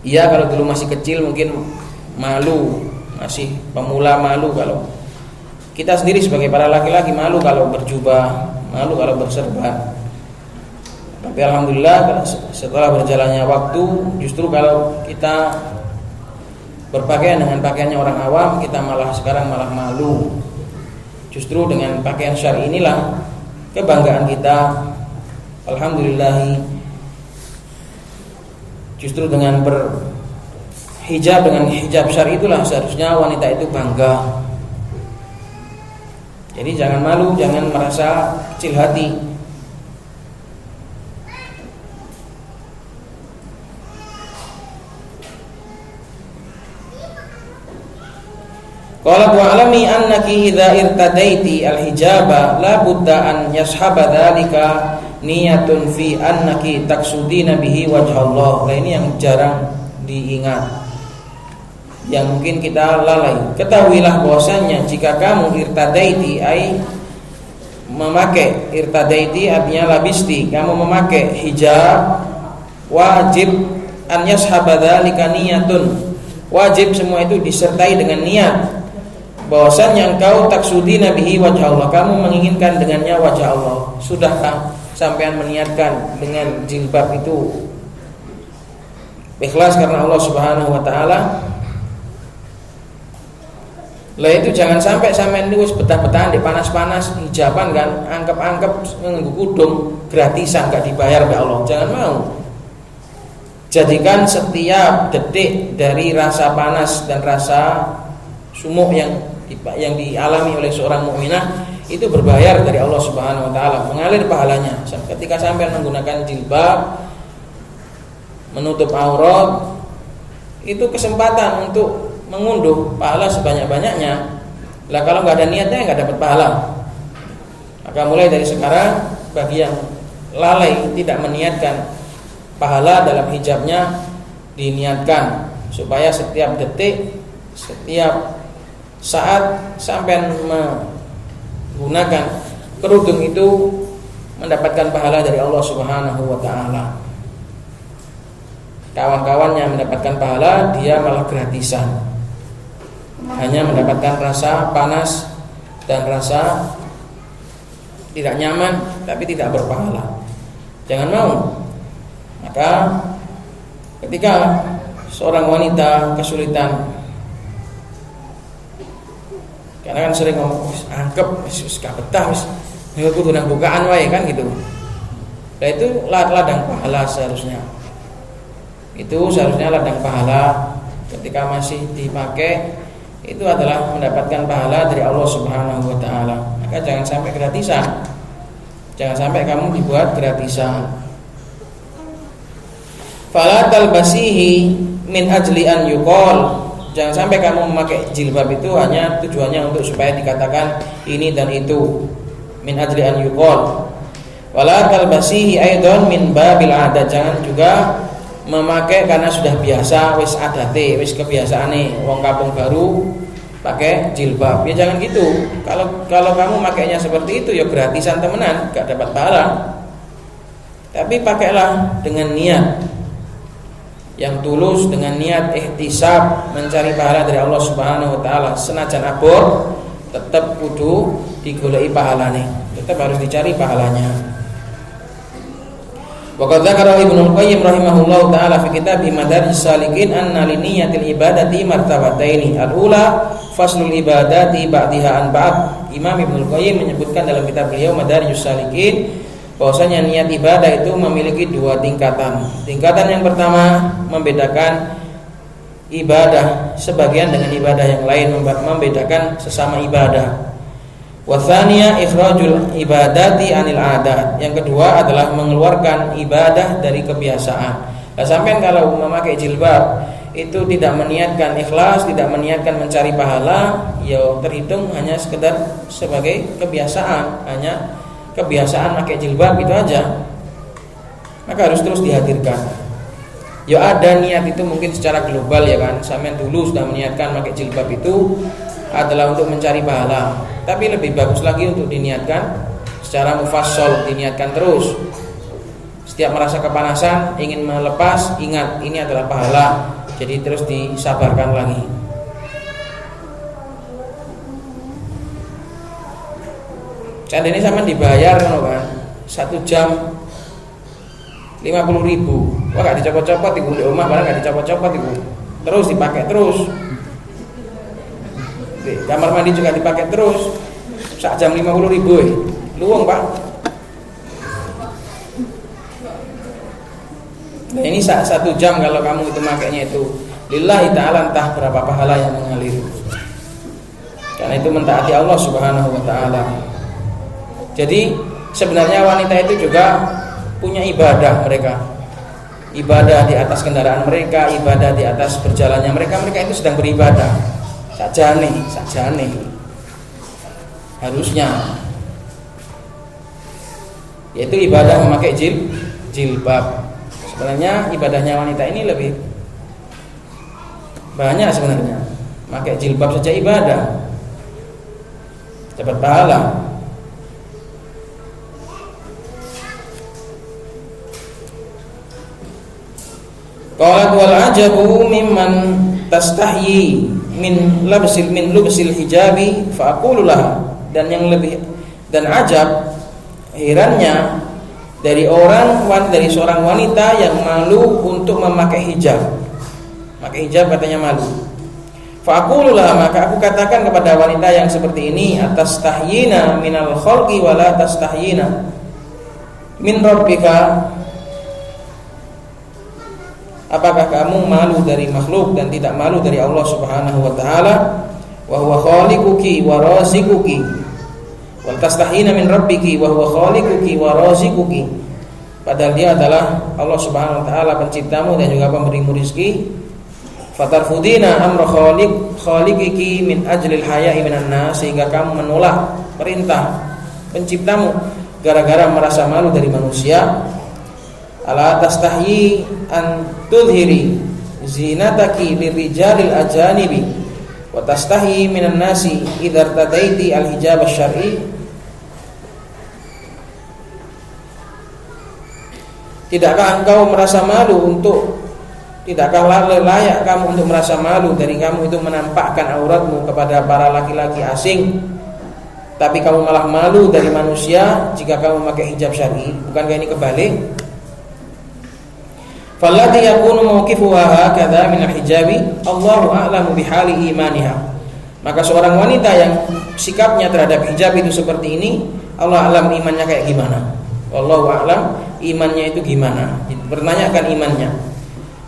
S3: Iya, kalau dulu masih kecil mungkin malu, masih pemula malu. Kalau kita sendiri sebagai para laki-laki malu kalau berjubah, malu kalau berserban. Tapi alhamdulillah setelah berjalannya waktu, justru kalau kita berpakaian dengan pakaiannya orang awam, kita sekarang malah malu. Justru dengan pakaian syar'i inilah kebanggaan kita. Alhamdulillah. Justru dengan berhijab, dengan hijab syar'i itulah seharusnya wanita itu bangga. Jadi jangan malu, jangan merasa kecil hati. Qala wa alami annaki idza irtadaiti al-hijaba la budda an yashhaba dzalika niyatun fi annaki taksudina bihi wajh Allah. Nah, ini yang jarang diingat, yang mungkin kita lalai. Ketahuilah bahwasanya jika kamu irtadaiti ai memakai, irtadaiti artinya labisti, kamu memakai hijab, wajib an yashhaba dzalika niyatun, wajib semua itu disertai dengan niat bahwasanya engkau taksudina bihi wajh Allah, kamu menginginkan dengannya wajah Allah. Sudahkah sampean meniatkan dengan jilbab itu ikhlas karena Allah Subhanahu wa taala? Lah itu jangan sampai sampean itu wis betah-betahan di panas-panas hijaban kan, angkep-angkep nganggo kudung gratisan gak dibayar oleh Allah. Jangan mau. Jadikan setiap detik dari rasa panas dan rasa sumuk yang yang dialami oleh seorang mukminah itu berbayar dari Allah Subhanahu wa taala, mengalir pahalanya. Ketika sampai menggunakan jilbab menutup aurat, itu kesempatan untuk mengunduh pahala sebanyak-banyaknya. Lah kalau nggak ada niatnya nggak dapat pahala. Maka mulai dari sekarang bagi yang lalai tidak meniatkan pahala dalam hijabnya, diniatkan supaya setiap detik, setiap saat sampai menggunakan kerudung itu mendapatkan pahala dari Allah Subhanahu wa taala. Kawan-kawannya mendapatkan pahala, dia malah gratisan. Hanya mendapatkan rasa panas dan rasa tidak nyaman, tapi tidak berpahala. Jangan mau. Maka ketika seorang wanita kesulitan, karena kan sering ngomong angkep, gak betah, kudu nang bukaan wae kan gitu. Nah itu ladang pahala seharusnya. Itu seharusnya ladang pahala ketika masih dipakai, itu adalah mendapatkan pahala dari Allah Subhanahu wa taala. Maka jangan sampai gratisan. Jangan sampai kamu dibuat gratisan. Fala talbasihi min ajli an yuqal. Jangan sampai kamu memakai jilbab itu hanya tujuannya untuk supaya dikatakan ini dan itu. Min ajli an yuqal. Wala talbasihi aidan min babil adat. Jangan juga memakai karena sudah biasa, wis adate, wis kebiasaane wong kampung baru pakai jilbab. Ya jangan gitu. Kalau kamu makainya seperti itu ya gratisan temenan, gak dapat pahala. Tapi pakailah dengan niat yang tulus, dengan niat ihtisab, mencari pahala dari Allah Subhanahu wa taala. Senajan abot tetap kudu digoleki pahalane, tetap harus dicari pahalanya. Wa qad dzakara Ibnu Qayyim rahimahullahu taala fi kitab Madarijus Salikin anna li niyatil ibadati martabataini. Al-ula faslul ibadati ba'daha an ba'd. Imam Ibnu Qayyim menyebutkan dalam kitab beliau Madarijus Salikin bahwasanya niat ibadah itu memiliki dua tingkatan. Tingkatan yang pertama membedakan ibadah sebagian dengan ibadah yang lain, membedakan sesama ibadah. Wa tsaniya ikhrajul ibadati anil adat. Yang kedua adalah mengeluarkan ibadah dari kebiasaan. Nah, sampean kalau memakai jilbab itu tidak meniatkan ikhlas, tidak meniatkan mencari pahala, ya terhitung hanya sekedar sebagai kebiasaan, hanya kebiasaan pakai jilbab itu aja. Maka harus terus dihadirkan. Ya ada niat itu mungkin secara global ya kan. Sampean dulu sudah meniatkan pakai jilbab itu adalah untuk mencari pahala. Tapi lebih bagus lagi untuk diniatkan secara mufassal, diniatkan terus. Setiap merasa kepanasan, ingin melepas, ingat ini adalah pahala. Jadi terus disabarkan lagi. Saat ini sama dibayar kan, 1 jam 50.000. Wah gak dicopot-copot ibu di rumah, barang gak dicopot-copot ibu. Terus dipakai terus. Di kamar mandi juga dipakai terus. 1 jam 50.000 luang pak. Nah ini 1 jam kalau kamu itu makainya itu lillahi ta'ala, entah berapa pahala yang mengalir. Karena itu mentaati Allah Subhanahu wa ta'ala. Jadi sebenarnya wanita itu juga punya ibadah mereka. Ibadah di atas kendaraan mereka, ibadah di atas berjalannya mereka. Mereka itu sedang beribadah. Sajane harusnya, yaitu ibadah memakai jilbab. Sebenarnya ibadahnya wanita ini lebih banyak sebenarnya. Pakai jilbab saja ibadah, dapat pahala. Qalat wal ajabu mimman tastahyi min lubsil hijabi fa aqulu laha. Dan yang lebih dan ajab, herannya dari seorang wanita yang malu untuk memakai hijab. Pakai hijab katanya malu. Fa aqulu laha, maka aku katakan kepada wanita yang seperti ini, atastahyina minal khalqi wa la tastahyina min rabbika. Apakah kamu malu dari makhluk dan tidak malu dari Allah Subhanahu wa taala? wa huwa khaliquki wa razikuki, wal tastahina min rabbiki wa huwa khaliquki wa razikuki. Padahal dia adalah Allah Subhanahu wa taala penciptamu dan juga pemberimu rezeki. Fatarfudina amra khaliqiki min ajlil haya'i minan nas, sehingga kamu menolak perintah penciptamu gara-gara merasa malu dari manusia. Ala tastahyi an tudhiri zinataki lirijalil ajanibi wa tastahyi minan nasi idza tadaiti al hijab asy-syar'i. Tidakkah engkau merasa malu tidakkah layak kamu untuk merasa malu dari kamu itu menampakkan auratmu kepada para laki-laki asing, tapi kamu malah malu dari manusia jika kamu memakai hijab syar'i? Bukankah ini kebalik? Fallati yakunu mawqifuha hakadha min al-hijabi Allahu a'lamu bihali imaniha. Maka seorang wanita yang sikapnya terhadap hijab itu seperti ini, Allah alam imannya kayak gimana. Wallahu a'lam, imannya itu gimana? Pertanyakan imannya.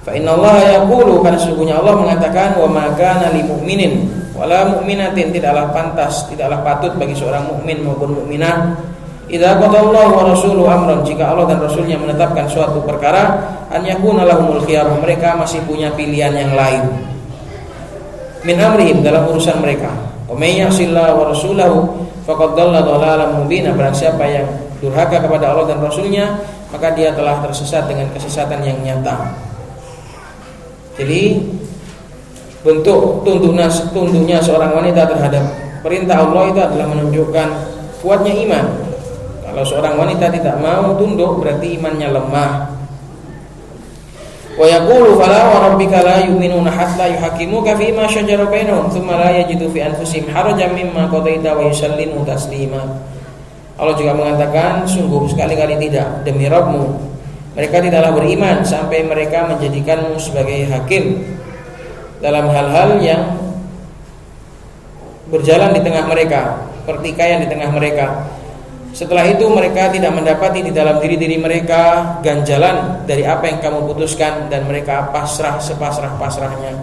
S3: Fa innallaha yaqulu, karena sesungguhnya Allah mengatakan, wa ma kana lil mu'minin wala mu'minatin, tidaklah pantas, tidaklah patut bagi seorang mukmin maupun mukminah, idza qadallahu wa rasuluhu amran, jika Allah dan Rasulnya menetapkan suatu perkara, an yakuna lahumul khiyar, mereka masih punya pilihan yang lain min amrihim, dalam urusan mereka. Wa may ya'sillaha wa rasulahu faqad dhalla dhalalan mubina, barang siapa yang durhaka kepada Allah dan Rasulnya, maka dia telah tersesat dengan kesesatan yang nyata. Jadi bentuk tunduknya seorang wanita terhadap perintah Allah itu adalah menunjukkan kuatnya iman. Kalau seorang wanita tidak mau tunduk, berarti imannya lemah. Wa yaqulu fala wa rabbika la yu'minuna hatta yuhaqqimuka fi ma shajara bainahum thumma la yajidu fi anfusihim harajan mimma qadaita wa yusallimu taslima. Allah juga mengatakan, sungguh sekali-kali tidak, demi Rabbmu, mereka tidaklah beriman sampai mereka menjadikanmu sebagai hakim dalam hal-hal yang berjalan di tengah mereka, pertikaian di tengah mereka. Setelah itu mereka tidak mendapati di dalam diri-diri mereka ganjalan dari apa yang kamu putuskan, dan mereka pasrah sepasrah-pasrahnya.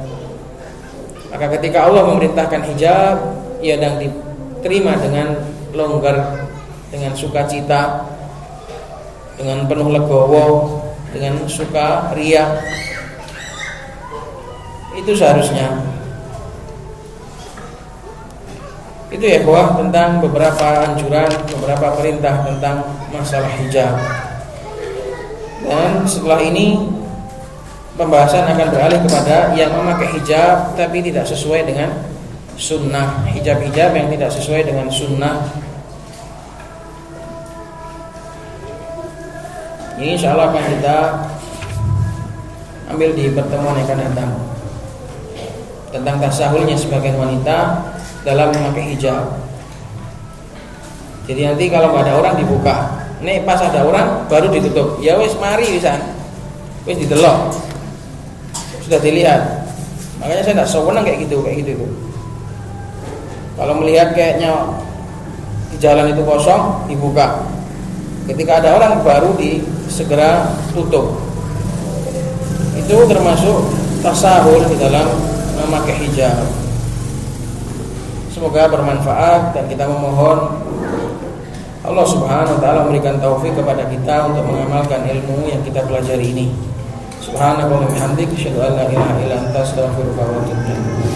S3: Maka ketika Allah memerintahkan hijab, ia dan diterima dengan longgar, dengan sukacita, dengan penuh legowo, dengan suka ria. Itu seharusnya. Itu ya bahwa tentang beberapa anjuran, beberapa perintah tentang masalah hijab. Dan setelah ini pembahasan akan beralih kepada yang memakai hijab tapi tidak sesuai dengan sunnah, hijab-hijab yang tidak sesuai dengan sunnah. Ini insya Allah akan kita ambil di pertemuan yang akan datang, tentang tasahulnya sebagian wanita dalam memakai hijab. Jadi nanti kalau nggak ada orang dibuka, nih pas ada orang baru ditutup. Ya wes mari wisan, wes didelok, sudah dilihat. Makanya saya tidak sewenang kayak gitu. Kalau melihat kayaknya di jalan itu kosong, dibuka. Ketika ada orang baru segera tutup. Itu termasuk tasahul di dalam memakai hijab. Semoga bermanfaat, dan kita memohon Allah Subhanahu wa taala memberikan taufik kepada kita untuk mengamalkan ilmu yang kita pelajari ini. Subhanallah wa bihamdihi, asyhadu an la ilaha illa anta, astaghfiruka wa atubu ilaik.